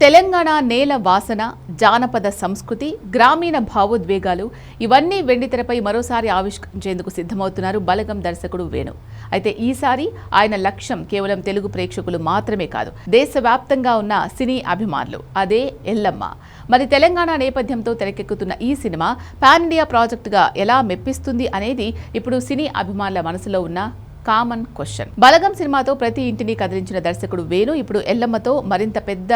తెలంగాణ నేల వాసన, జానపద సంస్కృతి, గ్రామీణ భావోద్వేగాలు ఇవన్నీ వెండితెరపై మరోసారి ఆవిష్కరించేందుకు సిద్ధమవుతున్నారు బలగం దర్శకుడు వేణు. అయితే ఈసారి ఆయన లక్ష్యం కేవలం తెలుగు ప్రేక్షకులు మాత్రమే కాదు, దేశవ్యాప్తంగా ఉన్న సినీ అభిమానులు. అదే ఎల్లమ్మ. మరి తెలంగాణ నేపథ్యంతో తెరకెక్కుతున్న ఈ సినిమా పాన్ ఇండియా ప్రాజెక్టుగా ఎలా మెప్పిస్తుంది అనేది ఇప్పుడు సినీ అభిమానుల మనసులో ఉన్న కామన్ క్వశ్చన్. బలగం సినిమాతో ప్రతి ఇంటిని కదిలించిన దర్శకుడు వేణు ఇప్పుడు ఎల్లమ్మతో మరింత పెద్ద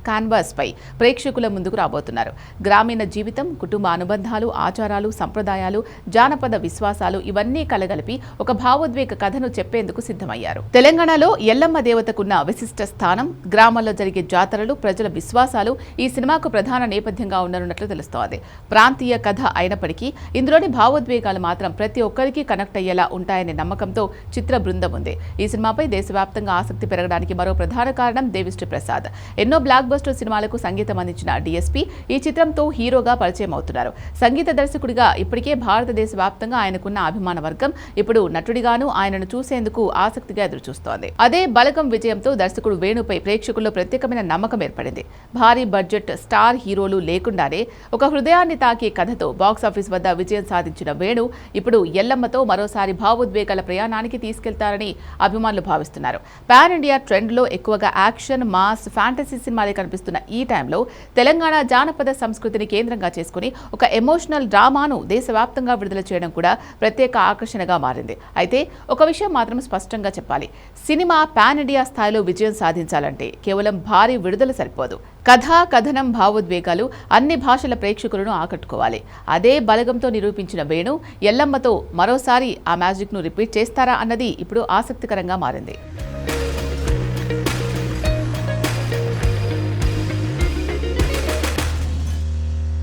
కాన్వాస్ పై ప్రేక్షకుల ముందుకు రాబోతున్నారు. గ్రామీణ జీవితం, కుటుంబ అనుబంధాలు, ఆచారాలు, సంప్రదాయాలు, జానపద విశ్వాసాలు ఇవన్నీ కలగలిపి ఒక భావోద్వేగ కథను చెప్పేందుకు సిద్ధమయ్యారు. తెలంగాణలో ఎల్లమ్మ దేవతకున్న విశిష్ట స్థానం, గ్రామాల్లో జరిగే జాతరలు, ప్రజల విశ్వాసాలు ఈ సినిమాకు ప్రధాన నేపథ్యంగా ఉండనున్నట్లు తెలుస్తోంది. ప్రాంతీయ కథ అయినప్పటికీ ఇందులోని భావోద్వేగాలు మాత్రం ప్రతి ఒక్కరికి కనెక్ట్ అయ్యేలా ఉంటాయనే నమ్మకంతో చిత్ర బృందం ఉంది. ఈ సినిమాపై దేశవ్యాప్తంగా ఆసక్తి పెరగడానికి మరో ప్రధాన కారణం దేవిశ్రీ ప్రసాద్. ఎన్నో బ్లాక్ బస్టర్ సినిమాలకు సంగీతం అందించిన డీఎస్పీ ఈ చిత్రంతో హీరోగా పరిచయం అవుతున్నారు. సంగీత దర్శకుడిగా ఇప్పటికే భారతదేశ వ్యాప్తంగా ఆయనకున్న అభిమాన వర్గం ఇప్పుడు నటుడిగాను ఆయనను చూసేందుకు ఆసక్తిగా ఎదురుచూస్తోంది. అదే బలగం విజయంతో దర్శకుడు వేణుపై ప్రేక్షకుల్లో ప్రత్యేకమైన నమ్మకం ఏర్పడింది. భారీ బడ్జెట్ స్టార్ హీరోలు లేకుండానే ఒక హృదయాన్ని తాకే కథతో బాక్సాఫీస్ వద్ద విజయం సాధించిన వేణు ఇప్పుడు ఎల్లమ్మతో మరోసారి భావోద్వేగాల ప్రయాణానికి తీసుకెళ్తారని అభిమానులు భావిస్తున్నారు. పాన్ ఇండియా ట్రెండ్లో ఎక్కువగా యాక్షన్, మాస్, ఫ్యాంటసీ సినిమాలే కనిపిస్తున్న ఈ టైంలో తెలంగాణ జానపద సంస్కృతిని కేంద్రంగా చేసుకుని ఒక ఎమోషనల్ డ్రామాను దేశవ్యాప్తంగా విడుదల చేయడం కూడా ప్రత్యేక ఆకర్షణగా మారింది. అయితే ఒక విషయం మాత్రం స్పష్టంగా చెప్పాలి, సినిమా పాన్ ఇండియా స్థాయిలో విజయం సాధించాలంటే కేవలం భారీ విడుదల సరిపోదు. కథ, కథనం, భావోద్వేగాలు అన్ని భాషల ప్రేక్షకులను ఆకట్టుకోవాలి. అదే బలగంతో నిరూపించిన వేణు ఎల్లమ్మతో మరోసారి ఆ మ్యాజిక్ను రిపీట్ చేస్తారా అన్నది ఇప్పుడు ఆసక్తికరంగా మారింది.